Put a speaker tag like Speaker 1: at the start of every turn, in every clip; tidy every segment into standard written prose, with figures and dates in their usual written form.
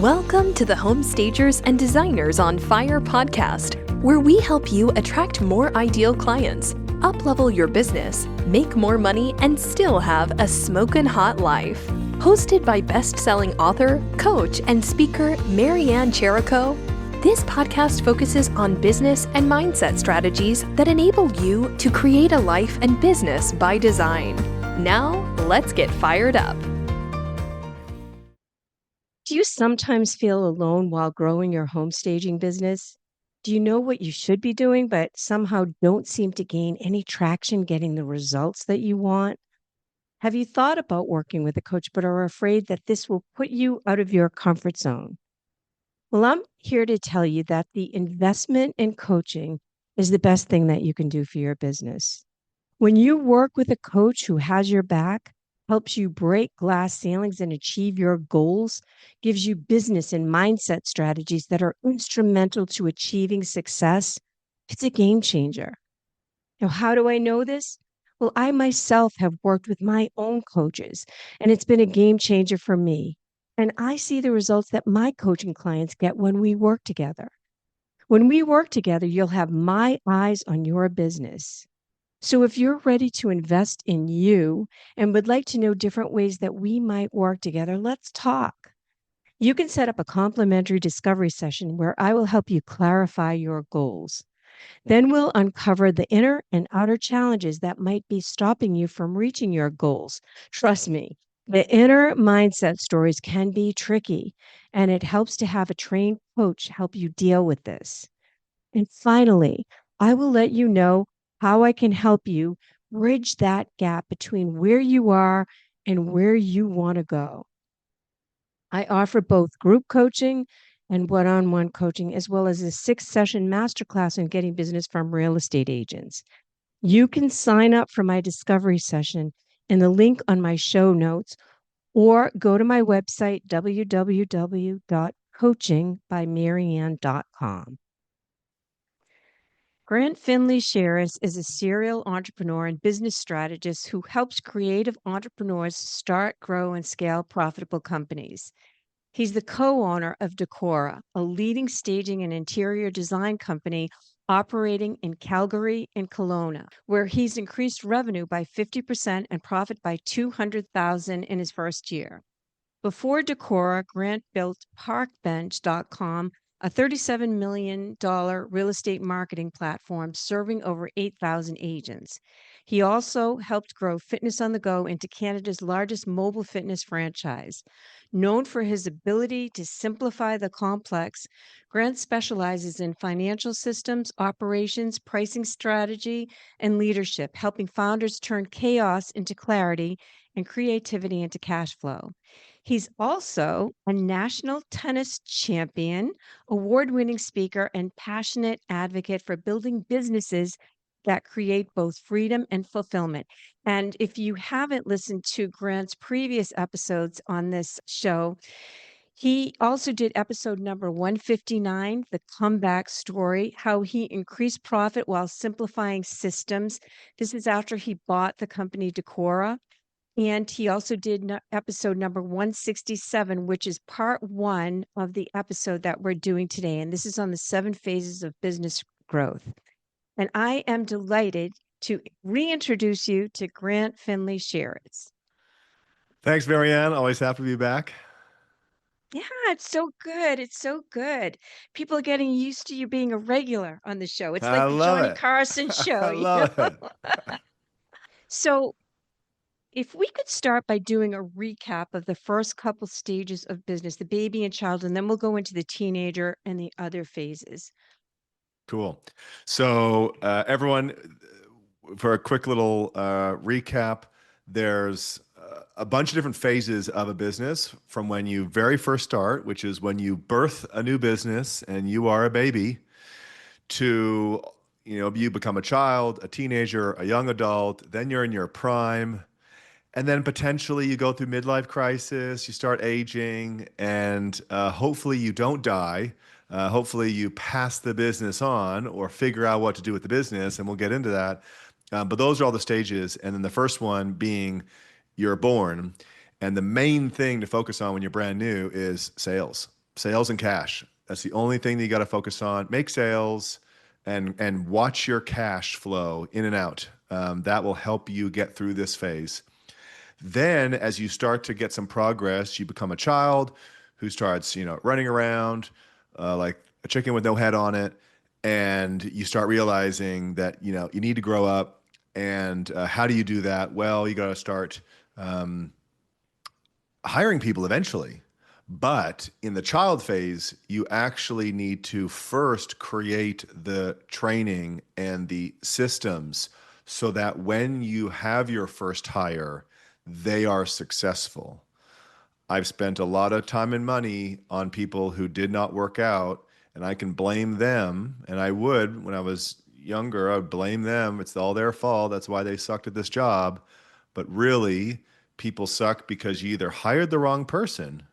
Speaker 1: Welcome to the Home Stagers and Designers on Fire podcast, where we help you attract more ideal clients, up-level your business, make more money, and still have a smokin' hot life. Hosted by best-selling author, coach, and speaker Marianne Cherico, this podcast focuses on business and mindset strategies that enable you to create a life and business by design. Now, let's get fired up.
Speaker 2: Do you sometimes feel alone while growing your home staging business? Do you know what you should be doing, but somehow don't seem to gain any traction getting the results that you want? Have you thought about working with a coach, but are afraid that this will put you out of your comfort zone? Well, I'm here to tell you that the investment in coaching is the best thing that you can do for your business. When you work with a coach who has your back, helps you break glass ceilings and achieve your goals, gives you business and mindset strategies that are instrumental to achieving success, it's a game changer. Now, how do I know this? Well, I myself have worked with my own coaches, and it's been a game changer for me. And I see the results that my coaching clients get when we work together. When we work together, you'll have my eyes on your business. So if you're ready to invest in you and would like to know different ways that we might work together, let's talk. You can set up a complimentary discovery session where I will help you clarify your goals. Then we'll uncover the inner and outer challenges that might be stopping you from reaching your goals. Trust me, the inner mindset stories can be tricky, and it helps to have a trained coach help you deal with this. And finally, I will let you know how I can help you bridge that gap between where you are and where you want to go. I offer both group coaching and one on one coaching, as well as a 6-session masterclass on getting business from real estate agents. You can sign up for my discovery session in the link on my show notes or go to my website, www.coachingbymarianne.com. Grant Findlay Shirras is a serial entrepreneur and business strategist who helps creative entrepreneurs start, grow, and scale profitable companies. He's the co-owner of Dekora, a leading staging and interior design company operating in Calgary and Kelowna, where he's increased revenue by 50% and profit by $200,000 in his first year. Before Dekora, Grant built parkbench.com, a $37 million real estate marketing platform serving over 8,000 agents. He also helped grow Fitness on the Go into Canada's largest mobile fitness franchise. Known for his ability to simplify the complex, Grant specializes in financial systems, operations, pricing strategy, and leadership, helping founders turn chaos into clarity and creativity into cash flow. He's also a national tennis champion, award-winning speaker, and passionate advocate for building businesses that create both freedom and fulfillment. And if you haven't listened to Grant's previous episodes on this show, he also did episode number 159, The Comeback Story, how he increased profit while simplifying systems. This is after he bought the company Dekora. And he also did episode number 167, which is part one of the episode that we're doing today. And this is on the 7 phases of business growth. And I am delighted to reintroduce you to Grant Findlay Shirras.
Speaker 3: Thanks, Marianne. Always happy to be back.
Speaker 2: Yeah, it's so good. It's so good. People are getting used to you being a regular on the show. It's like the Johnny Carson show.
Speaker 3: I love it.
Speaker 2: So if we could start by doing a recap of the first couple stages of business, the baby and child, and then we'll go into the teenager and the other phases.
Speaker 3: Cool. So everyone, for a quick little recap, there's a bunch of different phases of a business from when you very first start, which is when you birth a new business and you are a baby, to, you become a child, a teenager, a young adult, then you're in your prime. And then potentially you go through midlife crisis, you start aging, and hopefully you don't die. Hopefully you pass the business on or figure out what to do with the business, and we'll get into that. But those are all the stages. And then the first one being you're born. And the main thing to focus on when you're brand new is sales. Sales and cash. That's the only thing that you got to focus on. Make sales and watch your cash flow in and out. That will help you get through this phase. Then, as you start to get some progress, you become a child who starts, running around like a chicken with no head on it, and you start realizing that you need to grow up. And how do you do that? Well, you got to start hiring people eventually. But in the child phase, you actually need to first create the training and the systems so that when you have your first hire, they are successful. I've spent a lot of time and money on people who did not work out, and I can blame them. And I would, when I was younger, I would blame them. It's all their fault. That's why they sucked at this job. But really, people suck because you either hired the wrong person,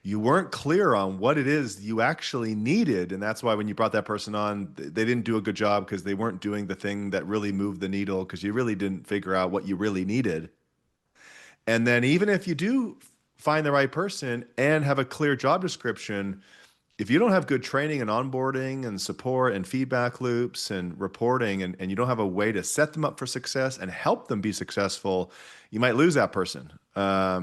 Speaker 3: you weren't clear on what it is you actually needed. And that's why when you brought that person on, they didn't do a good job because they weren't doing the thing that really moved the needle because you really didn't figure out what you really needed. And then even if you do find the right person and have a clear job description, if you don't have good training and onboarding and support and feedback loops and reporting, and you don't have a way to set them up for success and help them be successful, you might lose that person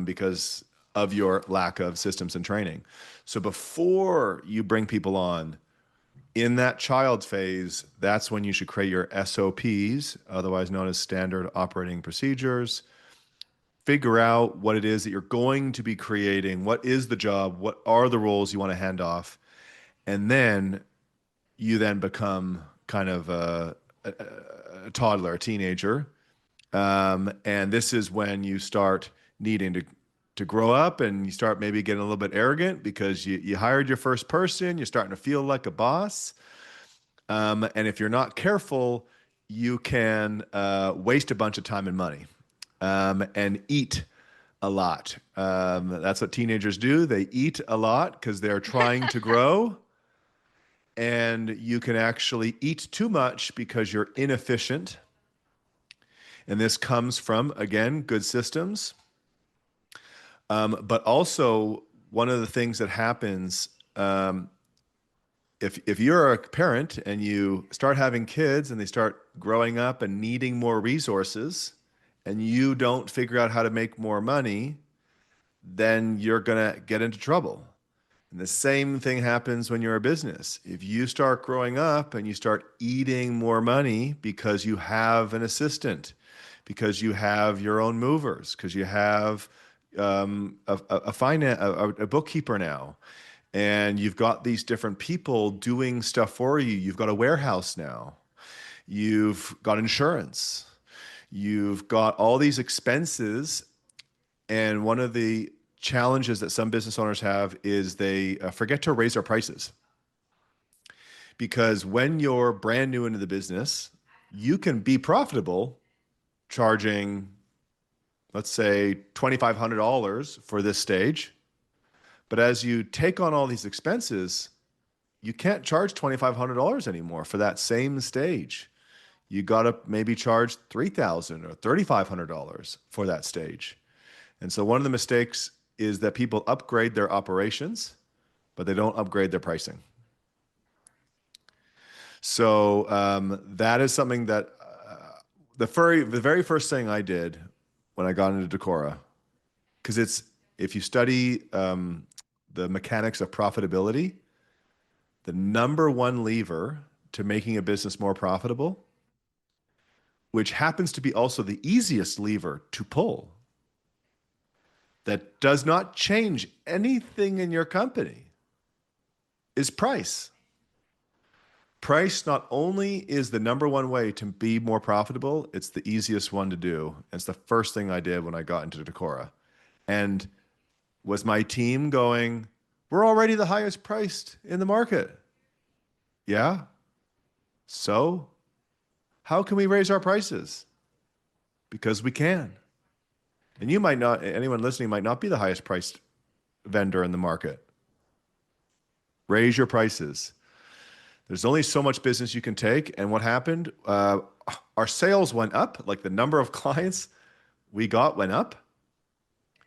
Speaker 3: because of your lack of systems and training. So before you bring people on in that child phase, that's when you should create your SOPs, otherwise known as standard operating procedures. Figure out what it is that you're going to be creating. What is the job? What are the roles you want to hand off? And then you then become kind of a toddler, a teenager. And this is when you start needing to grow up, and you start maybe getting a little bit arrogant because you hired your first person. You're starting to feel like a boss. And if you're not careful, you can waste a bunch of time and money and eat a lot. That's what teenagers do. They eat a lot because they're trying to grow. And you can actually eat too much because you're inefficient. And this comes from, again, good systems. But also, one of the things that happens, if you're a parent and you start having kids and they start growing up and needing more resources, and you don't figure out how to make more money, then you're going to get into trouble. And the same thing happens when you're a business. If you start growing up and you start eating more money because you have an assistant, because you have your own movers, because you have a bookkeeper now, and you've got these different people doing stuff for you. You've got a warehouse now. You've got insurance. You've got all these expenses. And one of the challenges that some business owners have is they forget to raise their prices. Because when you're brand new into the business, you can be profitable charging, let's say, $2,500 for this stage. But as you take on all these expenses, you can't charge $2,500 anymore for that same stage. You got to maybe charge $3,000 or $3,500 for that stage. And so one of the mistakes is that people upgrade their operations, but they don't upgrade their pricing. So that is something that the very first thing I did when I got into Dekora, because if you study the mechanics of profitability, the number one lever to making a business more profitable, which happens to be also the easiest lever to pull, that does not change anything in your company, is price. Price not only is the number one way to be more profitable, it's the easiest one to do. It's the first thing I did when I got into Dekora. And was my team going, we're already the highest priced in the market? Yeah. So how can we raise our prices? Because we can. And you might not, anyone listening might not be the highest priced vendor in the market. Raise your prices. There's only so much business you can take. And what happened? Our sales went up, like the number of clients we got went up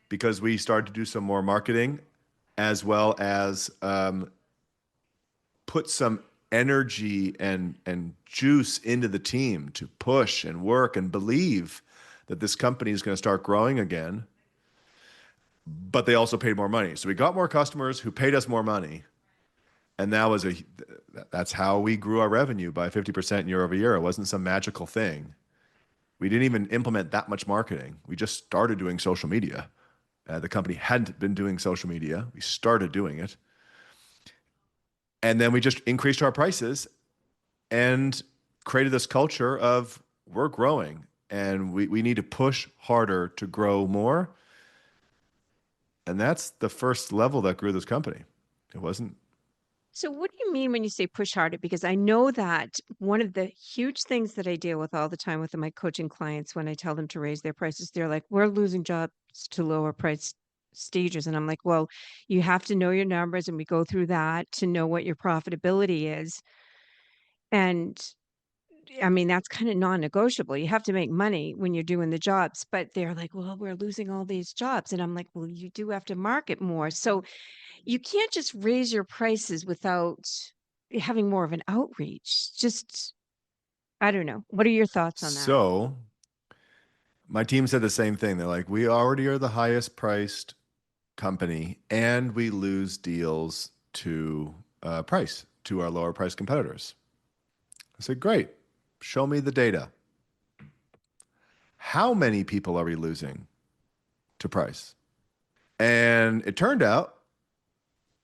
Speaker 3: because we started to do some more marketing as well as put some energy and juice into the team to push and work and believe that this company is going to start growing again. But they also paid more money. So we got more customers who paid us more money. And that's how we grew our revenue by 50% year over year. It wasn't some magical thing. We didn't even implement that much marketing. We just started doing social media. The company hadn't been doing social media. We started doing it. And then we just increased our prices and created this culture of we're growing and we need to push harder to grow more. And that's the first level that grew this company. It wasn't.
Speaker 2: So what do you mean when you say push harder? Because I know that one of the huge things that I deal with all the time with my coaching clients when I tell them to raise their prices, they're like, we're losing jobs to lower price stages. And I'm like, well, you have to know your numbers and we go through that to know what your profitability is. And I mean, that's kind of non-negotiable. You have to make money when you're doing the jobs, but they're like, well, we're losing all these jobs. And I'm like, well, you do have to market more. So you can't just raise your prices without having more of an outreach. Just, I don't know. What are your thoughts on that?
Speaker 3: So my team said the same thing. They're like, we already are the highest priced company and we lose deals to price to our lower price competitors. I said, great. Show me the data. How many people are we losing to price? And it turned out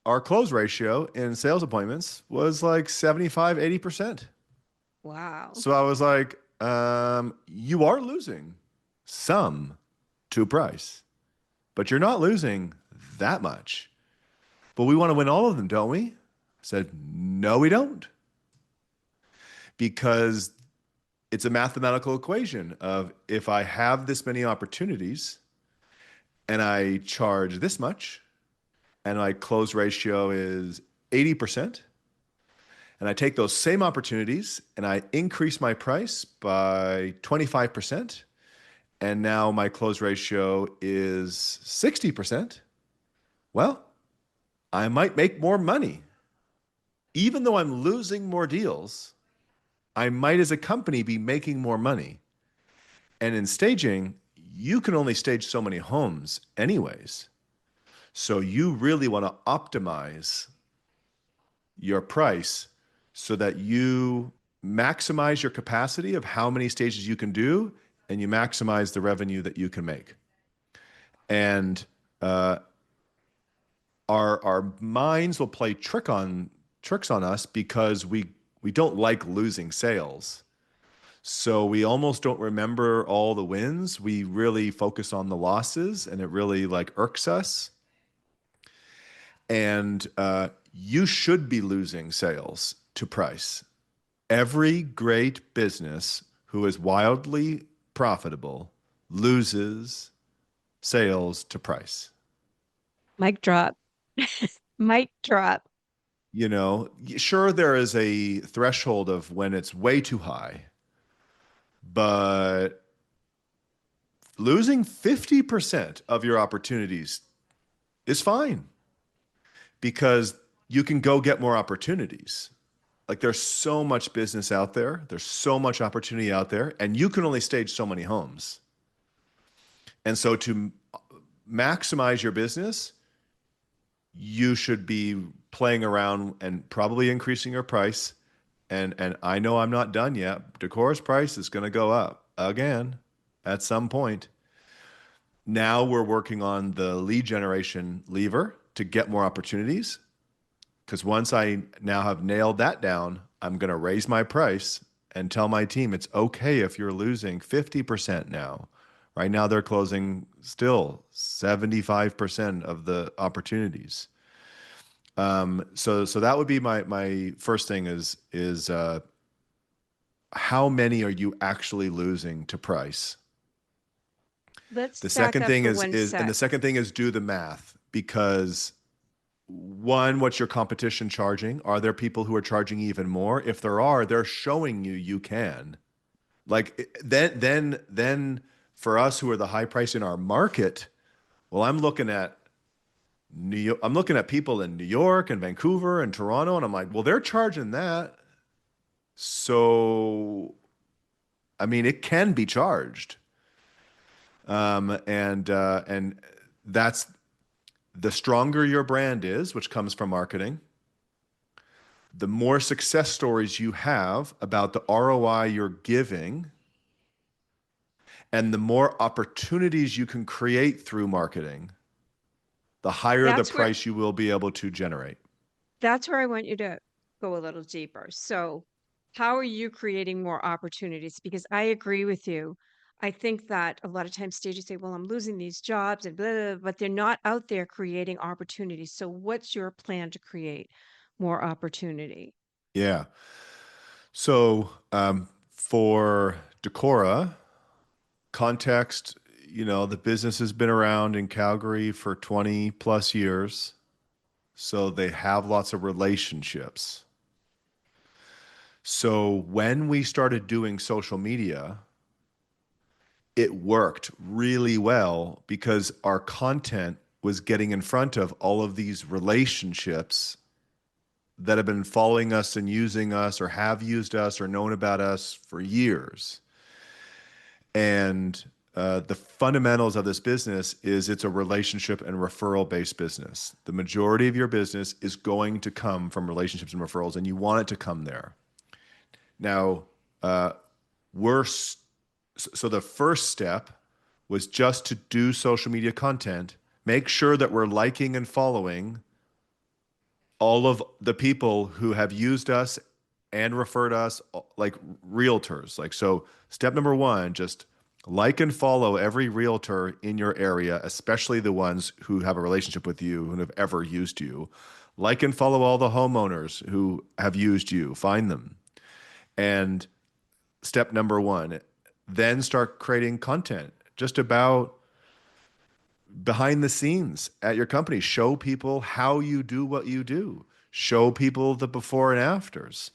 Speaker 3: our close ratio in sales appointments was like 75, 80%.
Speaker 2: Wow.
Speaker 3: So I was like, you are losing some to price, but you're not losing that much. But we want to win all of them, don't we? I said, no, we don't. Because it's a mathematical equation of if I have this many opportunities and I charge this much and my close ratio is 80%, and I take those same opportunities and I increase my price by 25%, and now my close ratio is 60%, well, I might make more money. Even though I'm losing more deals, I might as a company be making more money. And in staging, you can only stage so many homes anyways. So you really want to optimize your price so that you maximize your capacity of how many stages you can do and you maximize the revenue that you can make. And our minds will play tricks on us because we don't like losing sales. So we almost don't remember all the wins. We really focus on the losses and it really like irks us. And you should be losing sales to price. Every great business who is wildly profitable loses sales to price.
Speaker 2: Mic drop. Mic drop.
Speaker 3: You know, sure, there is a threshold of when it's way too high, but losing 50% of your opportunities is fine because you can go get more opportunities. Like there's so much business out there, there's so much opportunity out there, and you can only stage so many homes. And so to maximize your business, you should be playing around and probably increasing your price. And I know I'm not done yet. Dekora's price is going to go up again at some point. Now we're working on the lead generation lever to get more opportunities. Because once I now have nailed that down, I'm going to raise my price and tell my team it's okay if you're losing 50% now. Right now they're closing still 75% of the opportunities. So that would be my first thing is how many are you actually losing to price?
Speaker 2: Let's
Speaker 3: The
Speaker 2: back
Speaker 3: second
Speaker 2: up
Speaker 3: thing
Speaker 2: for
Speaker 3: is
Speaker 2: one
Speaker 3: is and
Speaker 2: sec.
Speaker 3: the second thing is do the math because one, what's your competition charging? Are there people who are charging even more? If there are, they're showing you can. Like then for us who are the high price in our market, well, I'm looking at New York, I'm looking at people in New York and Vancouver and Toronto, and I'm like, well, they're charging that. So, I mean, it can be charged. And that's the stronger your brand is, which comes from marketing, the more success stories you have about the ROI you're giving, and the more opportunities you can create through marketing, the higher the
Speaker 2: That's where
Speaker 3: price you will be able to generate.
Speaker 2: that's where I want you to go a little deeper. So, how are you creating more opportunities? Because I agree with you. I think that a lot of times stages say, well, I'm losing these jobs and blah, blah, blah, but they're not out there creating opportunities. So, what's your plan to create more opportunity?
Speaker 3: Yeah. So for Dekora, context, the business has been around in Calgary for 20 plus years. So they have lots of relationships. So when we started doing social media, it worked really well because our content was getting in front of all of these relationships that have been following us and using us or have used us or known about us for years. And the fundamentals of this business is it's a relationship and referral based business. The majority of your business is going to come from relationships and referrals, and you want it to come there. Now, uh, we're so the first step was just to do social media content, make sure that we're liking and following all of the people who have used us and referred us, like realtors. Like, so step number one, just like and follow every realtor in your area, especially the ones who have a relationship with you and have ever used you. Like and follow all the homeowners who have used you, find them. And step number one, then start creating content just about behind the scenes at your company. Show people how you do what you do. Show people the before and afters.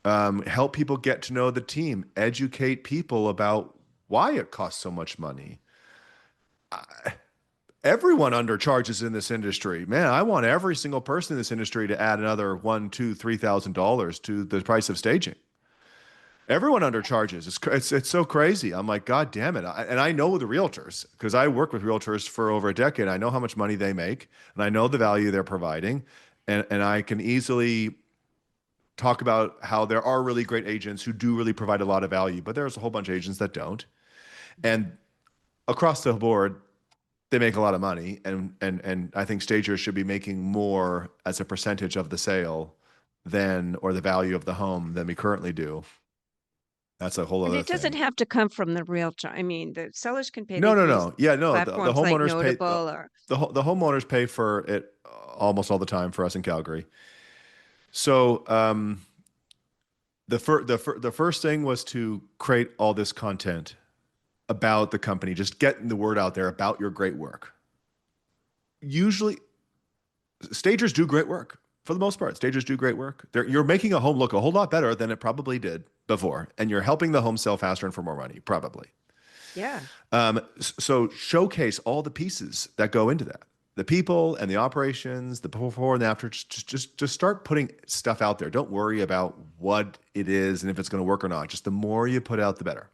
Speaker 3: Help people get to know the team. Educate people about why it costs so much money. Everyone undercharges in this industry. Man, I want every single person in this industry to add another one, two, $3,000 to the price of staging. Everyone undercharges. It's so crazy. I'm like, God damn it. And I know the realtors because I work with realtors for over a decade. I know how much money they make and I know the value they're providing. And I can easily talk about how there are really great agents who do really provide a lot of value, but there's a whole bunch of agents that don't. And across the board, they make a lot of money. And I think stagers should be making more as a percentage of the sale than, or the value of the home than we currently do. That's a whole
Speaker 2: And
Speaker 3: other
Speaker 2: it doesn't
Speaker 3: thing.
Speaker 2: have to come from the realtor. I mean, the sellers can pay. They
Speaker 3: No, no,
Speaker 2: can use
Speaker 3: no. Yeah, no. The
Speaker 2: platforms like
Speaker 3: homeowners pay
Speaker 2: Notable or
Speaker 3: the homeowners pay for it almost all the time for us in Calgary. So the first thing was to create all this content about the company, just getting the word out there about your great work. Usually, stagers do great work for the most part. Stagers do great work. You're making a home look a whole lot better than it probably did before, and you're helping the home sell faster and for more money, probably.
Speaker 2: yeah.
Speaker 3: So showcase all the pieces that go into that. The people and the operations, the before and the after. Just start putting stuff out there. Don't worry about what it is and if it's going to work or not. Just the more you put out, the better.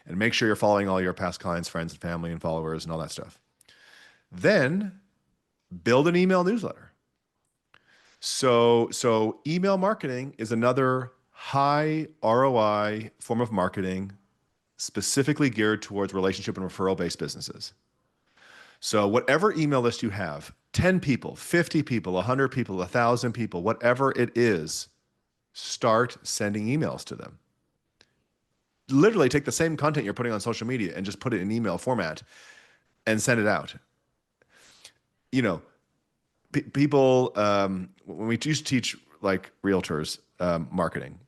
Speaker 3: And make sure you're following all your past clients, friends, and family and followers and all that stuff. Then build an email newsletter. So email marketing is another high ROI form of marketing specifically geared towards relationship and referral based businesses. So whatever email list you have, 10 people, 50 people, 100 people, 1,000 people, whatever it is, start sending emails to them. Literally take the same content you're putting on social media and just put it in email format and send it out. You know, people, when we used to teach like realtors marketing,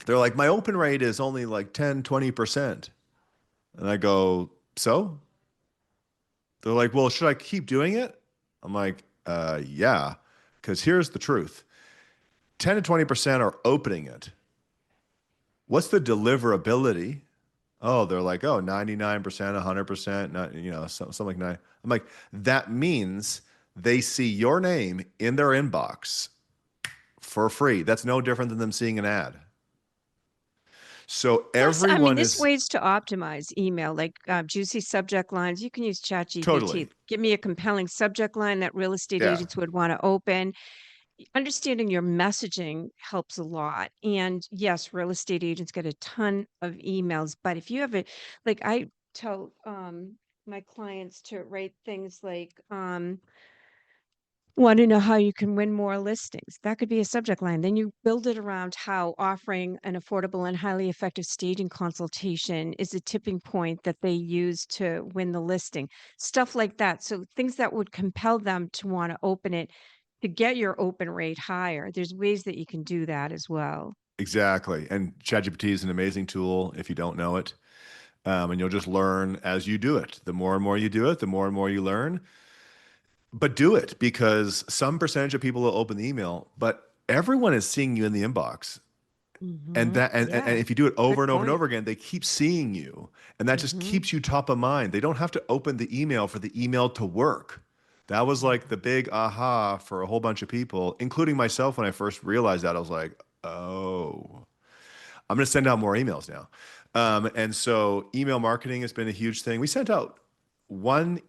Speaker 3: they're like, my open rate is only like 10, 20%. And I go, so? They're like, well, should I keep doing it? I'm like, yeah, because here's the truth. 10 to 20% are opening it. What's the deliverability? Oh, they're like, oh, 99%, 100%, not, something like nine. I'm like, that means they see your name in their inbox for free. That's no different than them seeing an ad. So
Speaker 2: Plus, I mean,
Speaker 3: everyone
Speaker 2: there's
Speaker 3: is
Speaker 2: ways to optimize email, like juicy subject lines. You can use ChatGPT.
Speaker 3: totally,
Speaker 2: Give me a compelling subject line that real estate
Speaker 3: yeah,
Speaker 2: agents would want to open. Understanding your messaging helps a lot. And yes, real estate agents get a ton of emails, but if you have a, like I tell my clients to write things like, want to know how you can win more listings. That could be a subject line. Then you build it around how offering an affordable and highly effective staging consultation is a tipping point that they use to win the listing. Stuff like that. So things that would compel them to want to open it to get your open rate higher. There's ways that you can do that as well.
Speaker 3: exactly. And ChatGPT is an amazing tool if you don't know it. And you'll just learn as you do it. The more and more you do it, the more and more you learn. But do it, because some percentage of people will open the email, but everyone is seeing you in the inbox. And
Speaker 2: Hmm.
Speaker 3: that and
Speaker 2: Yeah,
Speaker 3: if you do it
Speaker 2: good
Speaker 3: over and over and
Speaker 2: point.
Speaker 3: over again, they keep seeing you. And that just
Speaker 2: Hmm.
Speaker 3: keeps you top of mind. They don't have to open the email for the email to work. That was like the big aha for a whole bunch of people, including myself. When I first realized that, I was like, oh, I'm going to send out more emails now. And so email marketing has been a huge thing. We sent out one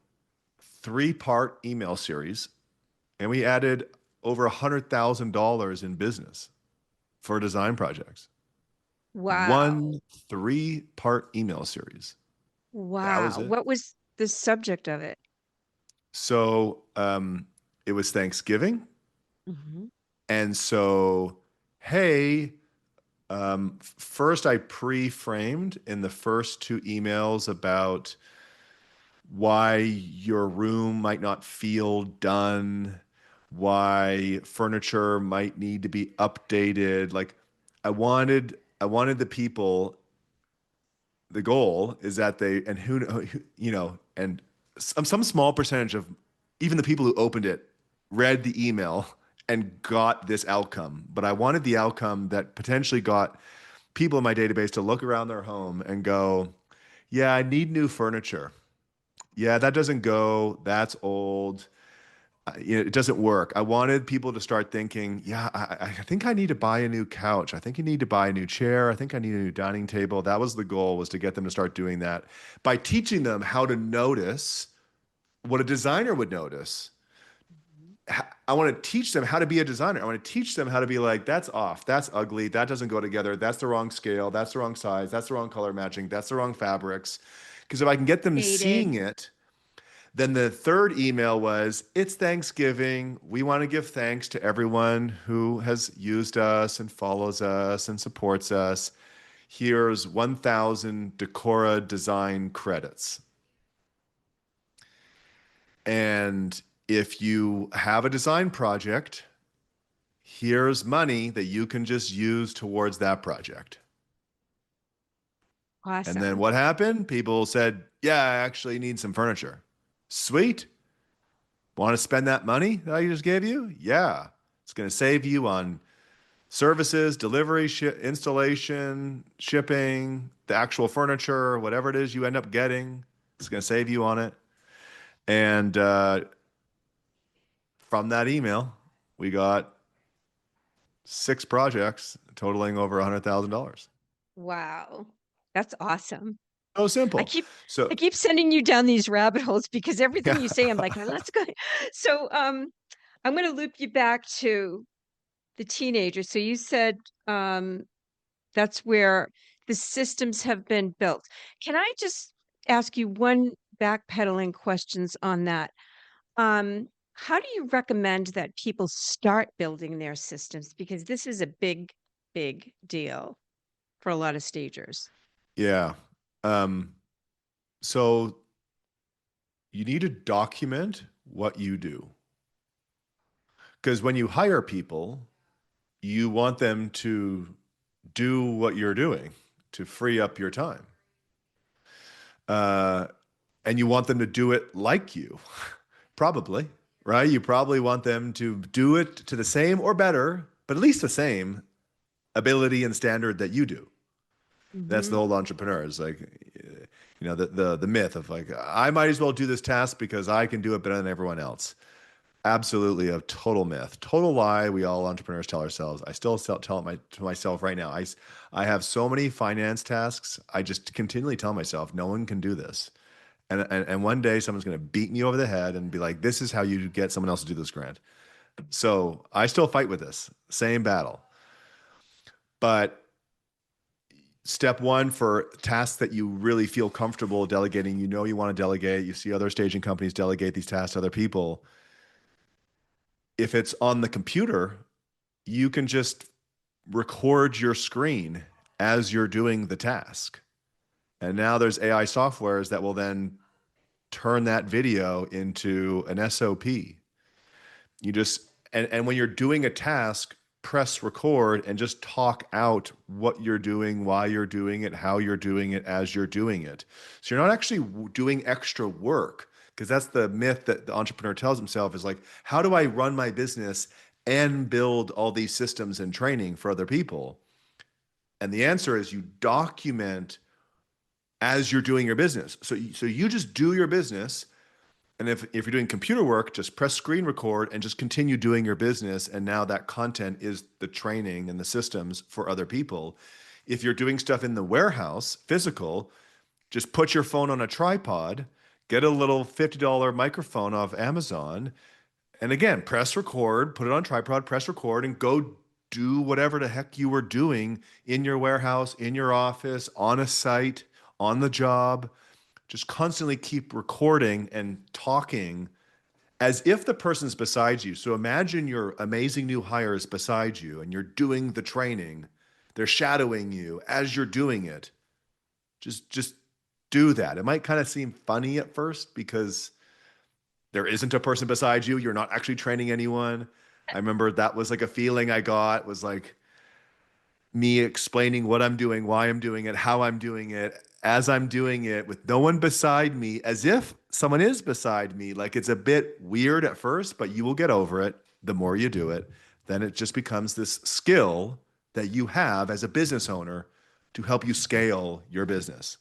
Speaker 3: 3-part email series, and we added over $100,000 in business for design projects.
Speaker 2: Wow.
Speaker 3: One 3-part email series. That was
Speaker 2: Wow.
Speaker 3: it.
Speaker 2: What was the subject of it?
Speaker 3: So it was Thanksgiving.
Speaker 2: Hmm.
Speaker 3: And so, hey, first I pre-framed in the first 2 emails about why your room might not feel done, why furniture might need to be updated. Like I wanted the people, the goal is that they, and and some small percentage of even the people who opened it read the email and got this outcome. But I wanted the outcome that potentially got people in my database to look around their home and go, yeah, I need new furniture. Yeah, that doesn't go. That's old. It doesn't work. I wanted people to start thinking, yeah, I think I need to buy a new couch. I think you need to buy a new chair. I think I need a new dining table. That was the goal, was to get them to start doing that by teaching them how to notice what a designer would notice. I want to teach them how to be a designer. I want to teach them how to be like, that's off. That's ugly. That doesn't go together. That's the wrong scale. That's the wrong size. That's the wrong color matching. That's the wrong fabrics. Because if I can get them seeing
Speaker 2: Dated.
Speaker 3: it, then the third email was, it's Thanksgiving. We want to give thanks to everyone who has used us and follows us and supports us. Here's 1,000 Dekora design credits. And if you have a design project, here's money that you can just use towards that project. And then
Speaker 2: Awesome.
Speaker 3: what happened? People said, yeah, I actually need some furniture. Sweet. Want to spend that money that I just gave you? Yeah. It's going to save you on services, delivery, installation, shipping, the actual furniture, whatever it is you end up getting. It's going to save you on it. And from that email, we got 6 projects totaling over $100,000.
Speaker 2: Wow. That's awesome.
Speaker 3: So
Speaker 2: I
Speaker 3: simple.
Speaker 2: keep
Speaker 3: So,
Speaker 2: I keep sending you down these rabbit holes because everything
Speaker 3: yeah.
Speaker 2: you say, I'm like, "Oh, that's good." So, I'm gonna loop you back to the teenager. So you said, that's where the systems have been built. Can I just ask you one backpedaling questions on that? How do you recommend that people start building their systems? Because this is a big, big deal for a lot of stagers.
Speaker 3: Yeah. Um, so you need to document what you do. Because when you hire people, you want them to do what you're doing to free up your time. Uh, and you want them to do it like you, probably, right? You probably want them to do it to the same or better, but at least the same ability and standard that you do. That's the
Speaker 2: Mhm.
Speaker 3: whole entrepreneur. Is like, the myth of like, I might as well do this task because I can do it better than everyone else. absolutely a total myth, total lie. We all entrepreneurs tell ourselves. I still tell it to myself right now. I have so many finance tasks. I just continually tell myself, no one can do this. And one day someone's going to beat me over the head and be like, this is how you get someone else to do this grant. So I still fight with this same battle. But step one for tasks that you really feel comfortable delegating, you know, you want to delegate, you see other staging companies delegate these tasks to other people. If it's on the computer, you can just record your screen as you're doing the task. And now there's AI softwares that will then turn that video into an SOP. You just, and when you're doing a task, press record and just talk out what you're doing, why you're doing it, how you're doing it as you're doing it. So you're not actually doing extra work, because that's the myth that the entrepreneur tells himself is like, how do I run my business and build all these systems and training for other people? And the answer is you document as you're doing your business. So you just do your business. And if you're doing computer work, just press screen record and just continue doing your business. And now that content is the training and the systems for other people. If you're doing stuff in the warehouse, physical, just put your phone on a tripod, get a little $50 microphone off Amazon, and again, press record, put it on tripod, press record, and go do whatever the heck you were doing in your warehouse, in your office, on a site, on the job. Just constantly keep recording and talking as if the person's beside you. So imagine your amazing new hire is beside you and you're doing the training. They're shadowing you as you're doing it. Just do that. It might kind of seem funny at first because there isn't a person beside you. You're not actually training anyone. I remember that was like a feeling I got, was like me explaining what I'm doing, why I'm doing it, how I'm doing it, as I'm doing it with no one beside me, as if someone is beside me. Like, it's a bit weird at first, but you will get over it the more you do it. Then it just becomes this skill that you have as a business owner to help you scale your business.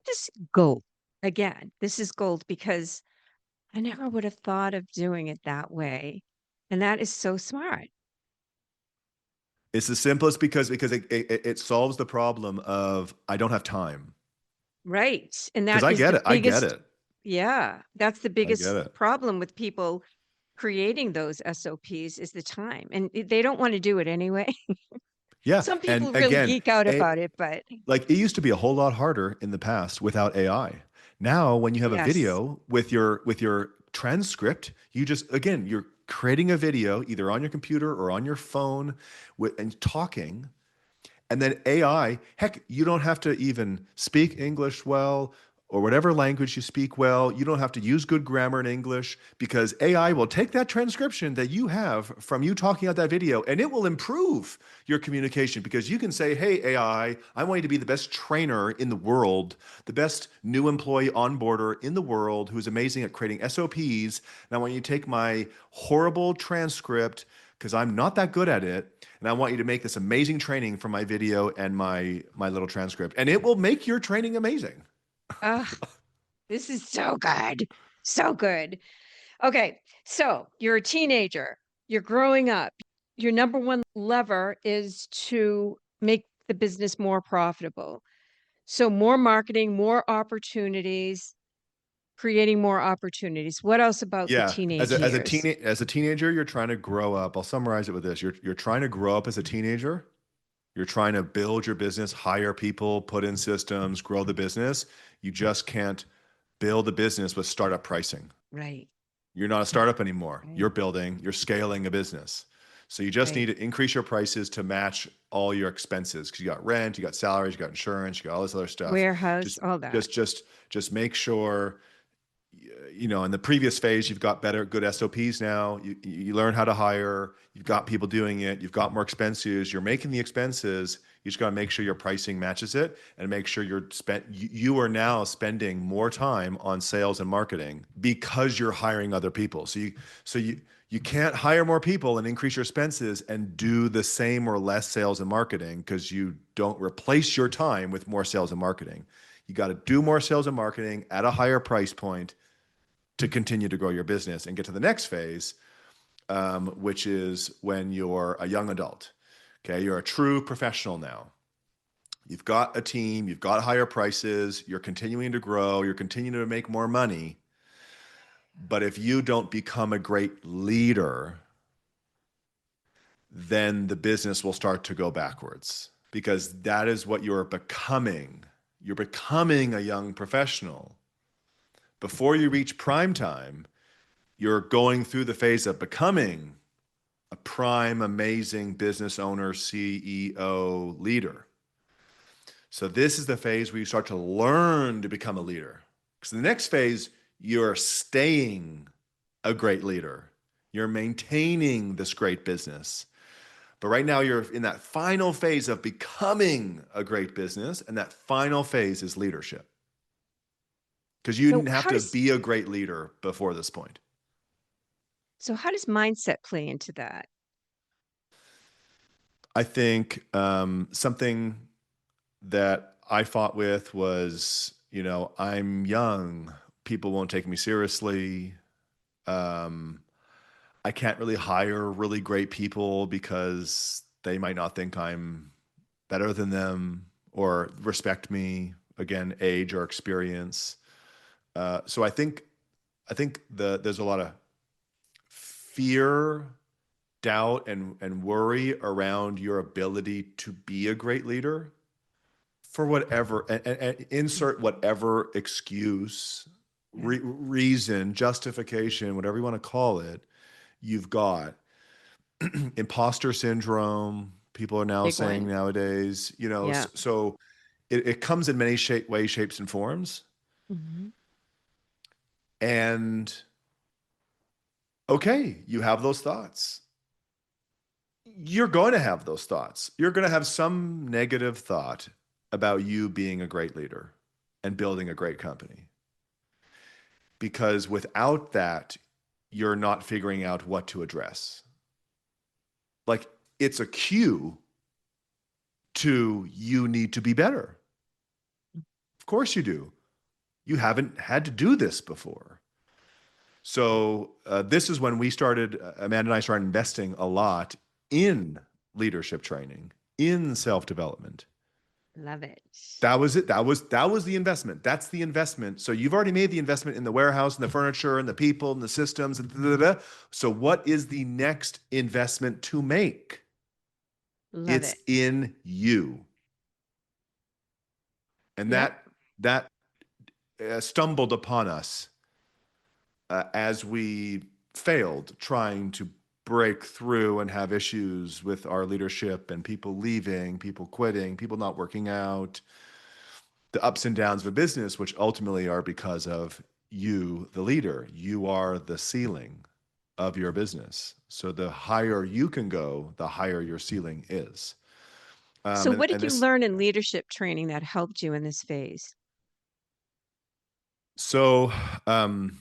Speaker 2: This gold. Again, this is gold because I never would have thought of doing it that way. And that is so smart.
Speaker 3: It's the simplest because it solves the problem of I don't have time.
Speaker 2: Right. And
Speaker 3: Because
Speaker 2: that
Speaker 3: I
Speaker 2: is
Speaker 3: get
Speaker 2: the
Speaker 3: it. I get
Speaker 2: biggest,
Speaker 3: it.
Speaker 2: yeah, that's the
Speaker 3: I get
Speaker 2: biggest
Speaker 3: it.
Speaker 2: problem with people creating those SOPs is the time. And they don't want to do it anyway.
Speaker 3: Yeah.
Speaker 2: Some
Speaker 3: And
Speaker 2: people really
Speaker 3: again,
Speaker 2: geek out about it, but
Speaker 3: like it used to be a whole lot harder in the past without AI. Now, when you have a
Speaker 2: yes,
Speaker 3: video with your transcript, you just again, you're creating a video either on your computer or on your phone and talking. And then AI, heck, you don't have to even speak English well or whatever language you speak well. You don't have to use good grammar in English, because AI will take that transcription that you have from you talking out that video and it will improve your communication, because you can say, hey, AI, I want you to be the best trainer in the world, the best new employee onboarder in the world who's amazing at creating SOPs. And I want you to take my horrible transcript, because I'm not that good at it, and I want you to make this amazing training for my video and my little transcript. And it will make your training amazing.
Speaker 2: uh, this is so good. So good. Okay. So you're a teenager, you're growing up. Your number one lever is to make the business more profitable. So more marketing, more opportunities, creating more opportunities. What else about the
Speaker 3: Yeah,
Speaker 2: teenage years?
Speaker 3: as a teenager, you're trying to grow up. I'll summarize it with this: you're trying to grow up as a teenager. You're trying to build your business, hire people, put in systems, grow the business. You just can't build a business with startup pricing.
Speaker 2: Right.
Speaker 3: You're not a startup anymore.
Speaker 2: Right.
Speaker 3: You're scaling a business. So you just need
Speaker 2: Right.
Speaker 3: to increase your prices to match all your expenses, because you got rent, you got salaries, you got insurance, you got all this other stuff.
Speaker 2: Warehouse,
Speaker 3: Just
Speaker 2: all that.
Speaker 3: just make sure, you know, in the previous phase, you've got better, good SOPs now. You learn how to hire. You've got people doing it. You've got more expenses. You're making the expenses. You just got to make sure your pricing matches it, and make sure you are now spending more time on sales and marketing because you're hiring other people. So you can't hire more people and increase your expenses and do the same or less sales and marketing, because you don't replace your time with more sales and marketing. You got to do more sales and marketing at a higher price point to continue to grow your business and get to the next phase, which is when you're a young adult. Okay, you're a true professional now. You've got a team, you've got higher prices, you're continuing to grow, you're continuing to make more money. But if you don't become a great leader, then the business will start to go backwards, because that is what you're becoming. You're becoming a young professional. Before you reach prime time, you're going through the phase of becoming a prime, amazing business owner, CEO, leader. So this is the phase where you start to learn to become a leader. Because in the next phase, you're staying a great leader. You're maintaining this great business. But right now you're in that final phase of becoming a great business, and that final phase is leadership. Because you
Speaker 2: So
Speaker 3: didn't have
Speaker 2: how
Speaker 3: to
Speaker 2: does
Speaker 3: be a great leader before this point.
Speaker 2: so how does mindset play into that?
Speaker 3: I think something that I fought with was, I'm young. People won't take me seriously. Um, I can't really hire really great people because they might not think I'm better than them or respect me. Again, age or experience. So I think there's a lot of fear, doubt, and worry around your ability to be a great leader for whatever, and insert whatever excuse,
Speaker 2: Yeah,
Speaker 3: reason, justification, whatever you want to call it, you've got. Imposter syndrome, people are now
Speaker 2: big
Speaker 3: saying
Speaker 2: one.
Speaker 3: nowadays,
Speaker 2: Yeah.
Speaker 3: so it comes in many ways, shapes, and forms.
Speaker 2: Mhm.
Speaker 3: And okay, you have those thoughts. You're going to have those thoughts. You're going to have some negative thought about you being a great leader and building a great company. Because without that, you're not figuring out what to address. Like, it's a cue to you need to be better. Of course you do. You haven't had to do this before. So this is when we started, Amanda and I started investing a lot in leadership training, in self-development.
Speaker 2: Love it.
Speaker 3: That was it. That was the investment. That's the investment. So you've already made the investment in the warehouse and the furniture and the people and the systems and da, da, da. So what is the next investment to make?
Speaker 2: Love
Speaker 3: It's
Speaker 2: it.
Speaker 3: in you. And
Speaker 2: Yep.
Speaker 3: that stumbled upon us as we failed trying to break through and have issues with our leadership and people leaving, people quitting, people not working out, the ups and downs of a business, which ultimately are because of you, the leader. You are the ceiling of your business. So the higher you can go, the higher your ceiling is.
Speaker 2: So
Speaker 3: And,
Speaker 2: what did
Speaker 3: and
Speaker 2: you
Speaker 3: this,
Speaker 2: learn in leadership training that helped you in this phase?
Speaker 3: so um,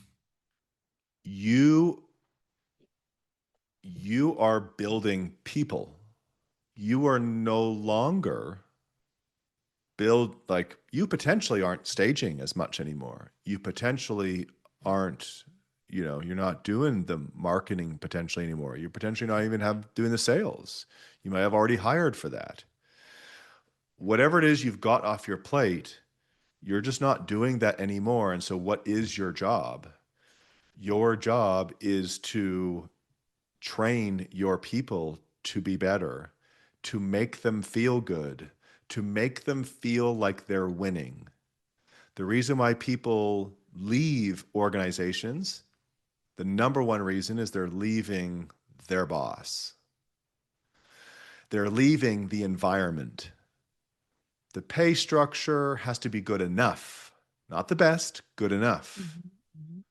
Speaker 3: you you are building people. You are no longer you potentially aren't staging as much anymore. You potentially aren't, you're not doing the marketing potentially anymore. You're potentially not even doing the sales. You might have already hired for that. Whatever it is you've got off your plate, you're just not doing that anymore. And so what is your job? Your job is to train your people to be better, to make them feel good, to make them feel like they're winning. The reason why people leave organizations, the number one reason is they're leaving their boss. They're leaving the environment. The pay structure has to be good enough, not the best, good enough.
Speaker 2: Mhm, mhm.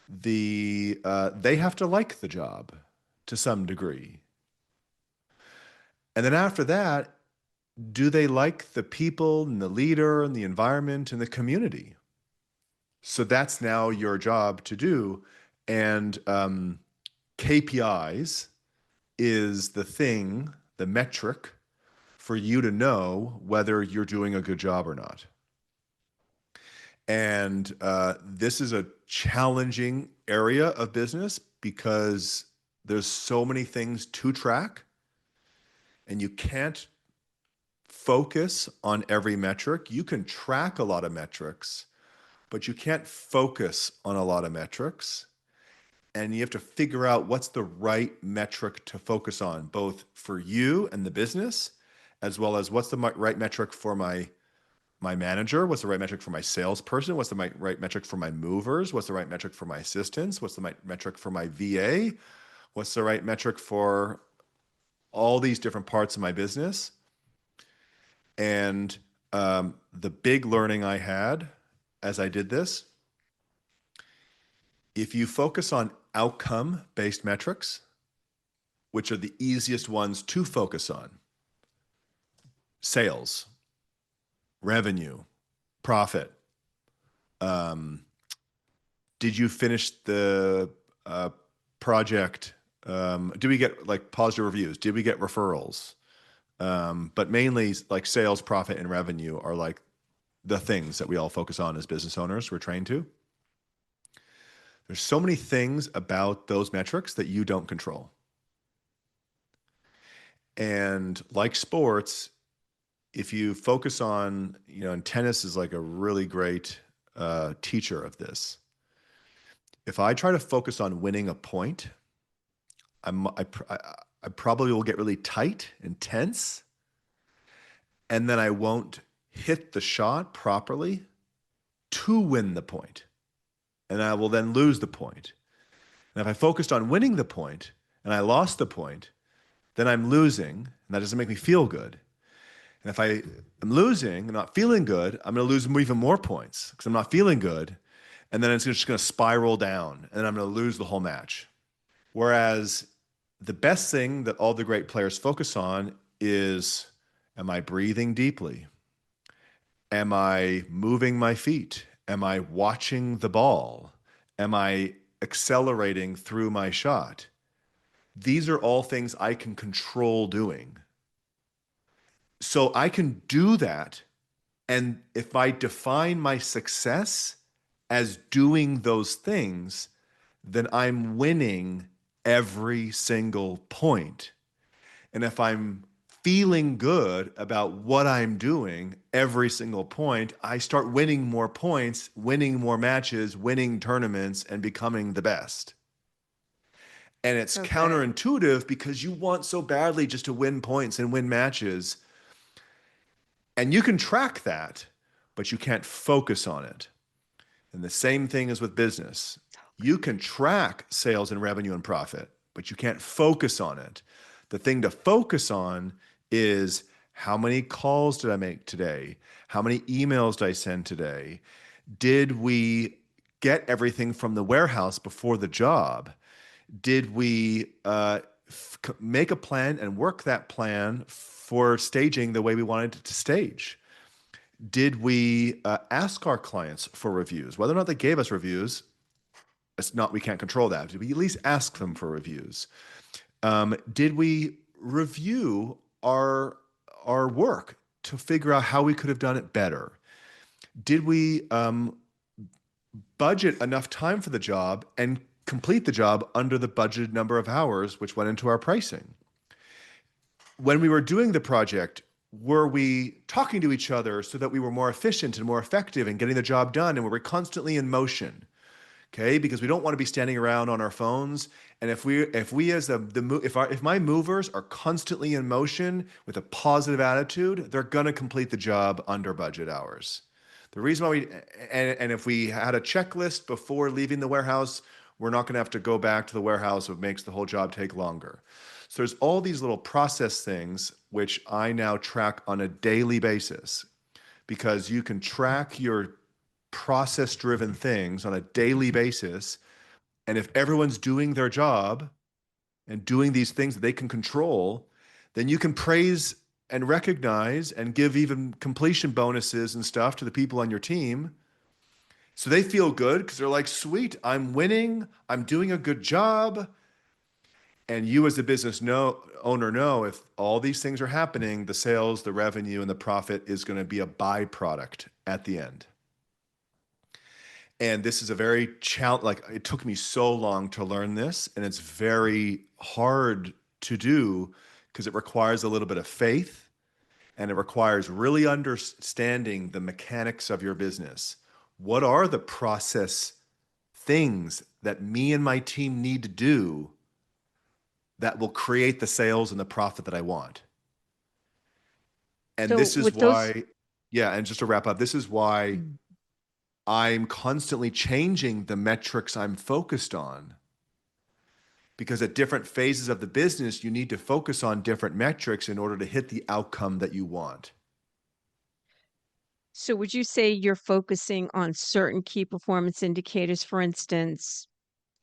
Speaker 3: They have to like the job to some degree. And then after that, do they like the people and the leader and the environment and the community? So that's now your job to do. And KPIs is the thing, the metric for you to know whether you're doing a good job or not. And this is a challenging area of business because there's so many things to track, and you can't focus on every metric. You can track a lot of metrics, but you can't focus on a lot of metrics. And you have to figure out what's the right metric to focus on, both for you and the business, as well as what's the right metric for my manager, what's the right metric for my salesperson, what's the right metric for my movers, what's the right metric for my assistants, what's the right metric for my VA, what's the right metric for all these different parts of my business. And the big learning I had as I did this, if you focus on outcome-based metrics, which are the easiest ones to focus on, sales, revenue, profit, did you finish the project? Did we get like positive reviews? Did we get referrals? But mainly like sales, profit, and revenue are like the things that we all focus on as business owners. We're trained to. There's so many things about those metrics that you don't control. And like sports, if you focus on, and tennis is like a really great teacher of this. If I try to focus on winning a point, I probably will get really tight and tense, and then I won't hit the shot properly to win the point, and I will then lose the point. And if I focused on winning the point and I lost the point, then I'm losing, and that doesn't make me feel good. And if I am losing and not feeling good, I'm going to lose even more points because I'm not feeling good. And then it's just going to spiral down, and I'm going to lose the whole match. Whereas the best thing that all the great players focus on is, am I breathing deeply? Am I moving my feet? Am I watching the ball? Am I accelerating through my shot? These are all things I can control doing. So I can do that. And if I define my success as doing those things, then I'm winning every single point. And if I'm feeling good about what I'm doing every single point, I start winning more points, winning more matches, winning tournaments, and becoming the best. And it's counterintuitive because you want so badly just to win points and win matches. And you can track that, but you can't focus on it. And the same thing is with business. You can track sales and revenue and profit, but you can't focus on it. The thing to focus on is, how many calls did I make today? How many emails did I send today? Did we get everything from the warehouse before the job? Did we make a plan and work that plan for staging the way we wanted it to stage? Did we ask our clients for reviews? Whether or not they gave us reviews, we can't control that. Did we at least ask them for reviews? Did we review our work to figure out how we could have done it better? Did we budget enough time for the job and complete the job under the budgeted number of hours, which went into our pricing? When we were doing the project, were we talking to each other so that we were more efficient and more effective in getting the job done? And were we constantly in motion? Okay, because we don't want to be standing around on our phones. And if my movers are constantly in motion with a positive attitude, they're going to complete the job under budget hours. The reason why and if we had a checklist before leaving the warehouse, we're not going to have to go back to the warehouse, which makes the whole job take longer. So there's all these little process things which I now track on a daily basis, because you can track your process-driven things on a daily basis. And if everyone's doing their job and doing these things that they can control, then you can praise and recognize and give even completion bonuses and stuff to the people on your team. So they feel good because they're like, sweet, I'm winning, I'm doing a good job. And you as a business owner know, if all these things are happening, the sales, the revenue, and the profit is going to be a byproduct at the end. And this is a very challenge. Like it took me so long to learn this, and it's very hard to do because it requires a little bit of faith and it requires really understanding the mechanics of your business. What are the process things that me and my team need to do that will create the sales and the profit that I want? And
Speaker 2: So
Speaker 3: this is
Speaker 2: with those,
Speaker 3: why, yeah, and just to wrap up, this is why
Speaker 2: mm,
Speaker 3: I'm constantly changing the metrics I'm focused on, because at different phases of the business, you need to focus on different metrics in order to hit the outcome that you want.
Speaker 2: so would you say you're focusing on certain key performance indicators? For instance,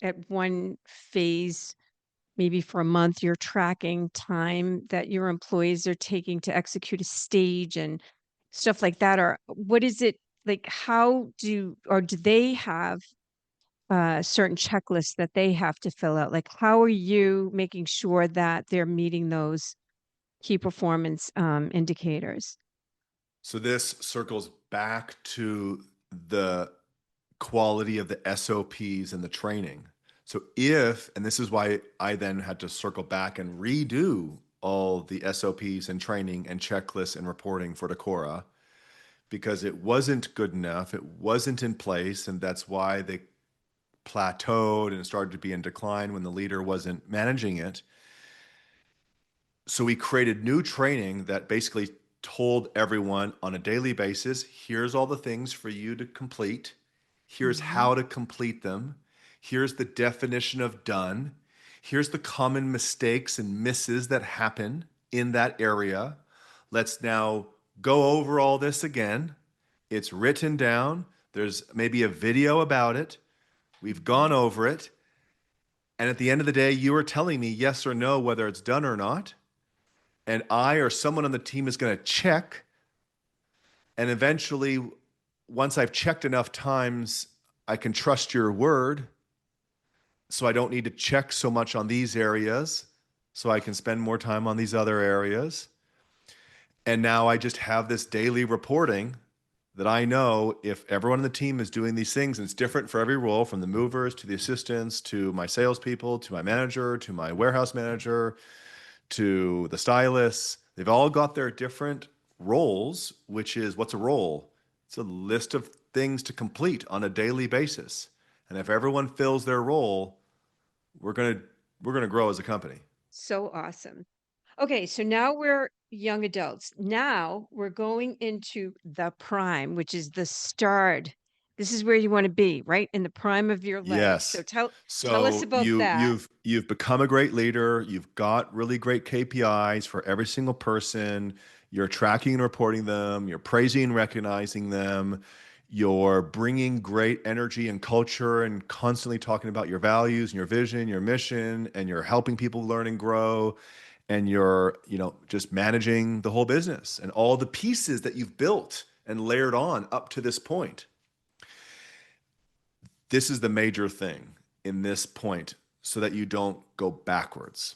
Speaker 2: at one phase, maybe for a month, you're tracking time that your employees are taking to execute a stage and stuff like that? Or what is it like? How do, or do they have certain checklists that they have to fill out? Like, how are you making sure that they're meeting those key performance indicators?
Speaker 3: So this circles back to the quality of the SOPs and the training. So if, and this is why I then had to circle back and redo all the SOPs and training and checklists and reporting for Dekora, because it wasn't good enough. It wasn't in place. And that's why they plateaued and started to be in decline when the leader wasn't managing it. So we created new training that basically told everyone on a daily basis, here's all the things for you to complete. Here's
Speaker 2: Mhm.
Speaker 3: how to complete them. Here's the definition of done. Here's the common mistakes and misses that happen in that area. Let's now go over all this again. It's written down. There's maybe a video about it. We've gone
Speaker 2: Mhm.
Speaker 3: over it. And at the end of the day, you are telling me yes or no whether it's done or not. And I or someone on the team is going to check. And eventually, once I've checked enough times, I can trust your word. So I don't need to check so much on these areas. So I can spend more time on these other areas. And now I just have this daily reporting that I know if everyone on the team is doing these things, and it's different for every role, from the movers to the assistants to my salespeople to my manager to my warehouse manager to the stylists. They've all got their different roles, which is, what's a role? It's a list of things to complete on a daily basis. And if everyone fills their role, we're gonna we're gonna grow as a company.
Speaker 2: So awesome. Okay, so now we're young adults. Now we're going into the prime, which is the start. This is where you want to be, right? In the prime of your life. So
Speaker 3: Yes.
Speaker 2: tell us
Speaker 3: So
Speaker 2: about that.
Speaker 3: you've become a great leader. You've got really great KPIs for every single person. You're tracking and reporting them. You're praising and recognizing them. You're bringing great energy and culture and constantly talking about your values and your vision, your mission, and you're helping people learn and grow. And you're, just managing the whole business and all the pieces that you've built and layered on up to this point. This is the major thing in this point so that you don't go backwards.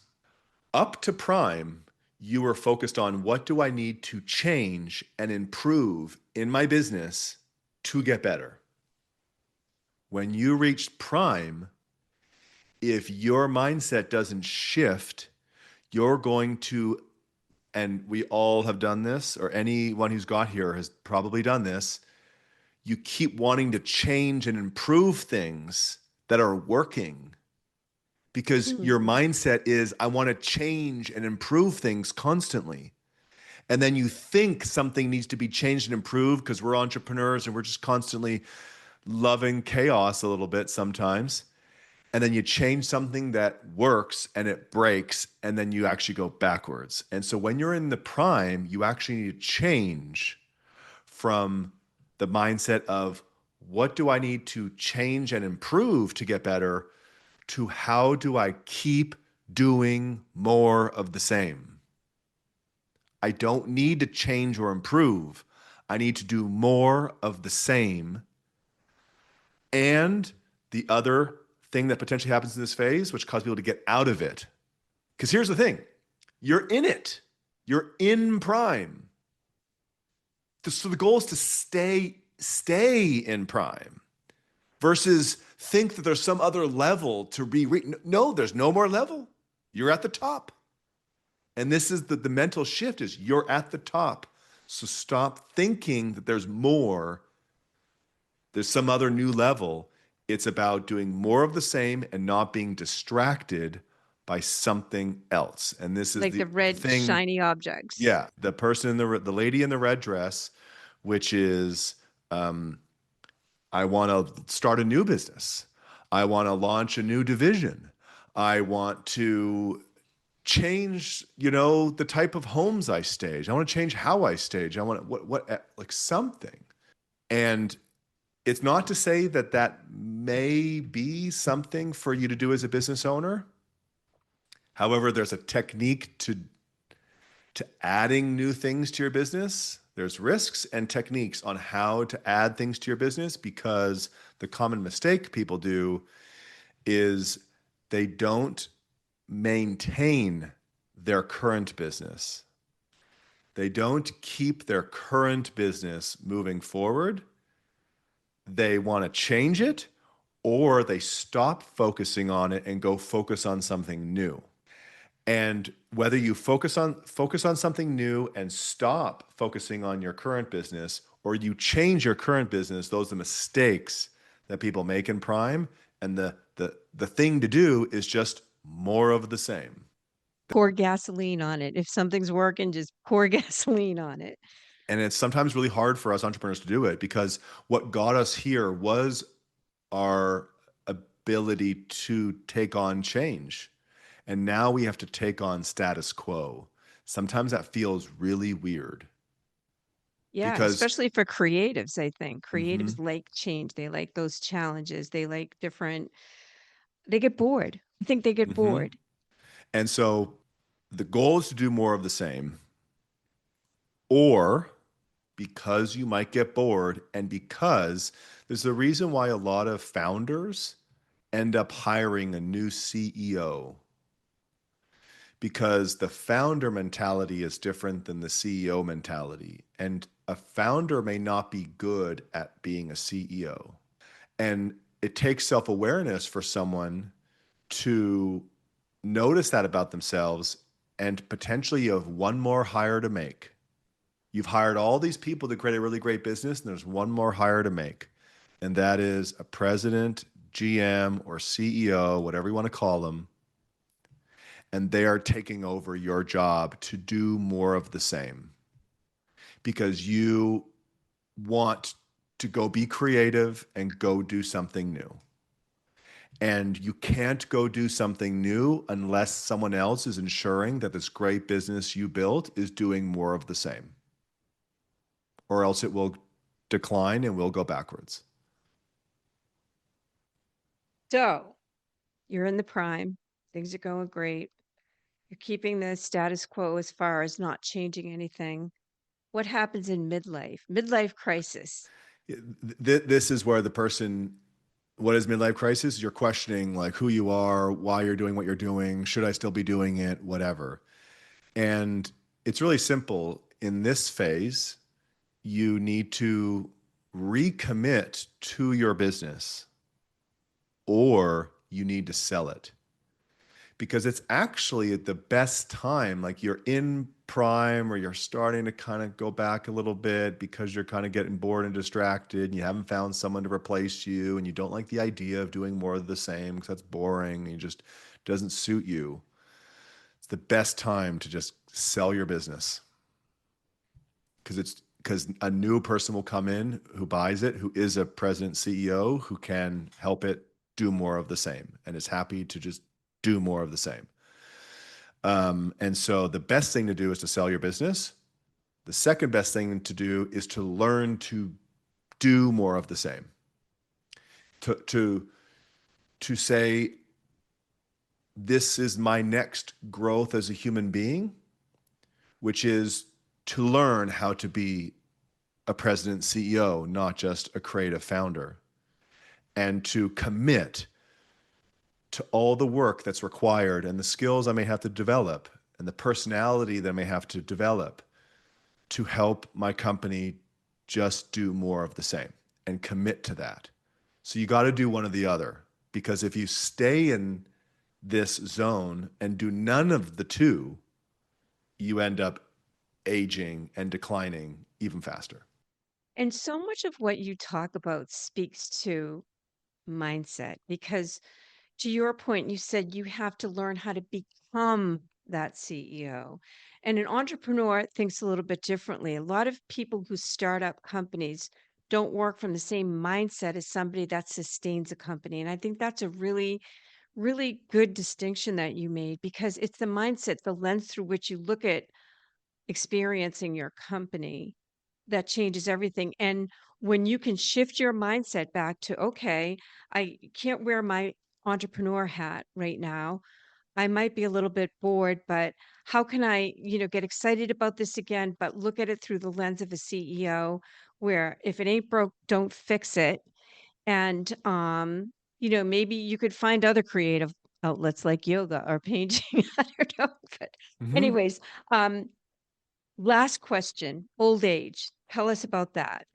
Speaker 3: Up to prime, you were focused on what do I need to change and improve in my business to get better. When you reach prime, if your mindset doesn't shift, you're going to, and we all have done this, or anyone who's got here has probably done this, you keep wanting to change and improve things that are working because your
Speaker 2: Mhm.
Speaker 3: mindset is, I want to change and improve things constantly. And then you think something needs to be changed and improved because we're entrepreneurs and we're just constantly loving chaos a little bit sometimes. And then you change something that works and it breaks, and then you actually go backwards. And so when you're in the prime, you actually need to change from the mindset of what do I need to change and improve to get better to how do I keep doing more of the same. I don't need to change or improve. I need to do more of the same. And the other thing that potentially happens in this phase, which causes people to get out of it. Because here's the thing, you're in it, you're in prime. So the goal is to stay in prime. versus think that there's some other level to no, there's no more level. You're at the top. And this is the mental shift is you're at the top. So stop thinking that there's more. There's some other new level. It's about doing more of the same and not being distracted by something else. And this is
Speaker 2: Like
Speaker 3: the
Speaker 2: the red
Speaker 3: thing.
Speaker 2: shiny objects.
Speaker 3: Yeah, the person in the lady in the red dress, which is, I want to start a new business. I want to launch a new division. I want to change, the type of homes I stage. I want to change how I stage. I want like something. And it's not to say that that may be something for you to do as a business owner. However, there's a technique to adding new things to your business. There's risks and techniques on how to add things to your business, because the common mistake people do is they don't maintain their current business. They don't keep their current business moving forward. They want to change it, or they stop focusing on it and go focus on something new. And whether you focus on something new and stop focusing on your current business, or you change your current business, those are the mistakes that people make in Prime. And the thing to do is just more of the same.
Speaker 2: Pour gasoline on it. If something's working, just pour gasoline on it.
Speaker 3: And it's sometimes really hard for us entrepreneurs to do it, because what got us here was our ability to take on change. And now we have to take on status quo. Sometimes that feels really weird.
Speaker 2: Yeah,
Speaker 3: Because
Speaker 2: especially for creatives, I think.
Speaker 3: Mhm,
Speaker 2: Creatives like change. They like those challenges. They like they get bored. I think they get
Speaker 3: mhm.
Speaker 2: bored.
Speaker 3: And so the goal is to do more of the same, or because you might get bored, and because there's a reason why a lot of founders end up hiring a new CEO, because the founder mentality is different than the CEO mentality. And a founder may not be good at being a CEO. And it takes self-awareness for someone to notice that about themselves, and potentially you have one more hire to make. You've hired all these people to create a really great business, and there's one more hire to make. And that is a president, GM, or CEO, whatever you want to call them. And they are taking over your job to do more of the same, because you want to go be creative and go do something new. And you can't go do something new unless someone else is ensuring that this great business you built is doing more of the same, or else it will decline and will go backwards.
Speaker 2: So you're in the prime. Things are going great. You're keeping the status quo as far as not changing anything. What happens in midlife? Midlife crisis.
Speaker 3: This is where the person, what is midlife crisis? You're questioning like who you are, why you're doing what you're doing, should I still be doing it, whatever. And it's really simple. In this phase, you need to recommit to your business, or you need to sell it, because it's actually at the best time. Like you're in prime, or you're starting to kind of go back a little bit because you're kind of getting bored and distracted, and you haven't found someone to replace you, and you don't like the idea of doing more of the same because that's boring and it just doesn't suit you. It's the best time to just sell your business, because a new person will come in who buys it, who is a president CEO, who can help it do more of the same and is happy to just do more of the same. And so the best thing to do is to sell your business. The second best thing to do is to learn to do more of the same. To say, this is my next growth as a human being, which is to learn how to be a president CEO, not just a creative founder, and to commit to all the work that's required and the skills I may have to develop and the personality that I may have to develop to help my company just do more of the same, and commit to that. So you got to do one or the other, because if you stay in this zone and do none of the two, you end up aging and declining even faster.
Speaker 2: And so much of what you talk about speaks to mindset because to your point, you said you have to learn how to become that CEO. And an entrepreneur thinks a little bit differently. A lot of people who start up companies don't work from the same mindset as somebody that sustains a company. And I think that's a really, really good distinction that you made because it's the mindset, the lens through which you look at experiencing your company that changes everything. And when you can shift your mindset back to, okay, I can't wear my entrepreneur hat right now. I might be a little bit bored, but how can I, get excited about this again, but look at it through the lens of a CEO where if it ain't broke, don't fix it. And maybe you could find other creative outlets like yoga or painting. I don't know. But
Speaker 3: Hmm.
Speaker 2: anyways, um, last question, old age. Tell us about that.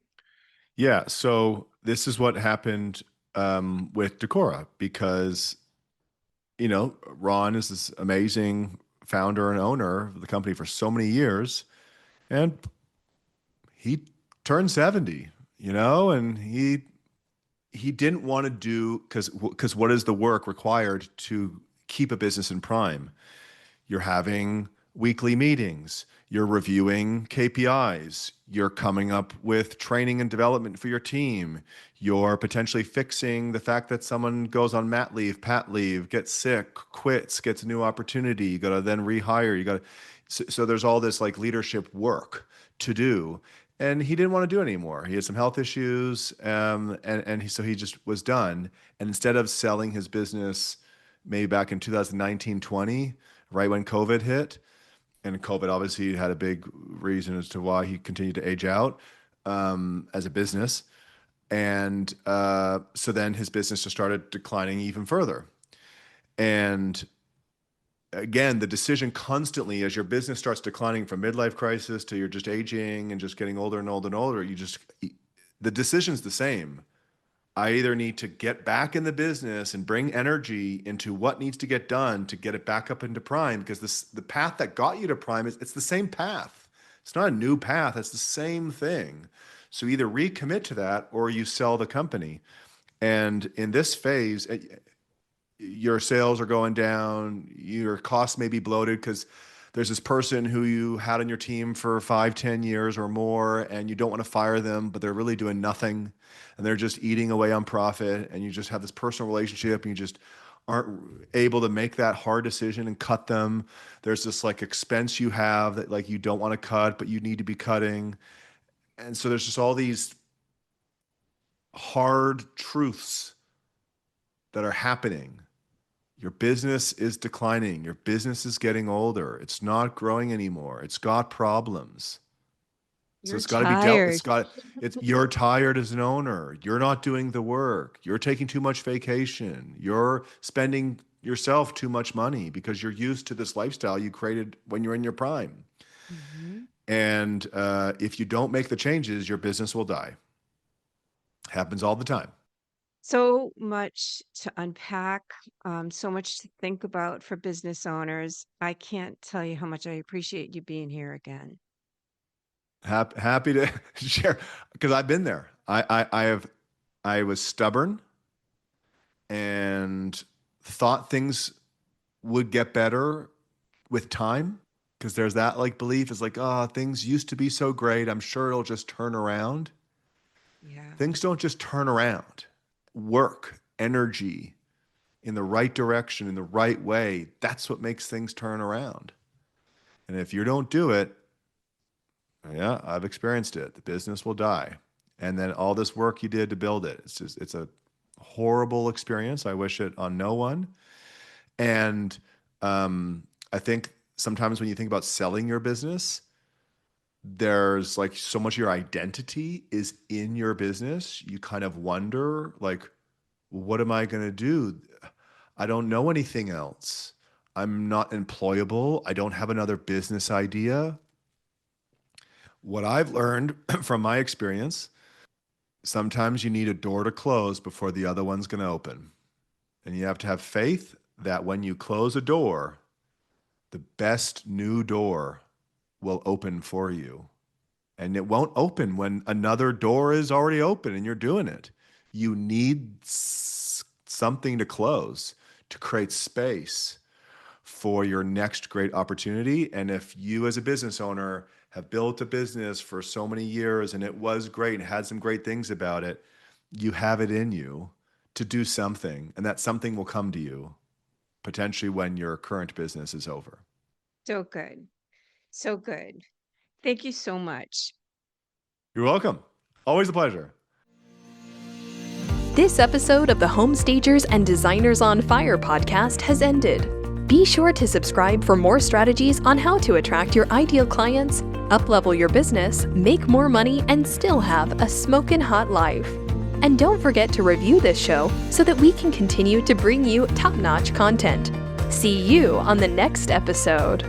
Speaker 3: Yeah. So this is what happened with Dekora, because Ron is this amazing founder and owner of the company for so many years, and he turned 70, and he didn't want to do, because what is the work required to keep a business in prime? You're having weekly meetings, you're reviewing KPIs, you're coming up with training and development for your team, you're potentially fixing the fact that someone goes on mat leave, pat leave, gets sick, quits, gets a new opportunity. You got to then rehire. You got to, so there's all this like leadership work to do. And he didn't want to do it anymore. He had some health issues, so he just was done. And instead of selling his business maybe back in 2019, 20, right when COVID hit, and COVID obviously had a big reason as to why he continued to age out as a business. And so then his business just started declining even further. And again, the decision constantly as your business starts declining from midlife crisis to you're just aging and just getting older and older and older, the decision's the same. I either need to get back in the business and bring energy into what needs to get done to get it back up into prime, because the path that got you to prime it's the same path. It's not a new path, it's the same thing. So either recommit to that or you sell the company. And in this phase, your sales are going down, your costs may be bloated because there's this person who you had on your team for 5, 10 years or more, and you don't want to fire them, but they're really doing nothing and they're just eating away on profit. And you just have this personal relationship and you just aren't able to make that hard decision and cut them. There's this like expense you have that like you don't want to cut, but you need to be cutting. And so there's just all these hard truths that are happening. Your business is declining. Your business is getting older. It's not growing anymore. It's got problems. So
Speaker 2: You're
Speaker 3: it's got to be dealt.
Speaker 2: tired.
Speaker 3: You're tired as an owner. You're not doing the work. You're taking too much vacation. You're spending yourself too much money because you're used to this lifestyle you created when you're in your prime.
Speaker 2: Mhm.
Speaker 3: And if you don't make the changes, your business will die. Happens all the time.
Speaker 2: So much to unpack, so much to think about for business owners. I can't tell you how much I appreciate you being here again.
Speaker 3: Happy to share, because I've been there. I was stubborn and thought things would get better with time, because there's that like belief is like, oh, things used to be so great. I'm sure it'll just turn around.
Speaker 2: Yeah.
Speaker 3: Things don't just turn around. Work, energy in the right direction, in the right way, that's what makes things turn around. And if you don't do it, yeah, I've experienced it. The business will die. And then all this work you did to build it, it's a horrible experience. I wish it on no one. And I think sometimes when you think about selling your business, there's like so much of your identity is in your business. You kind of wonder, like, what am I going to do? I don't know anything else. I'm not employable. I don't have another business idea. What I've learned from my experience sometimes you need a door to close before the other one's going to open. And you have to have faith that when you close a door, the best new door will open for you. And it won't open when another door is already open and you're doing it. You need something to close to create space for your next great opportunity. And if you as a business owner have built a business for so many years and it was great and had some great things about it, you have it in you to do something, and that something will come to you potentially when your current business is over.
Speaker 2: So good. So good. Thank you so much.
Speaker 3: You're welcome. Always a pleasure.
Speaker 1: This episode of the Home Stagers and Designers on Fire podcast has ended. Be sure to subscribe for more strategies on how to attract your ideal clients, uplevel your business, make more money, and still have a smokin' hot life. And don't forget to review this show so that we can continue to bring you top-notch content. See you on the next episode.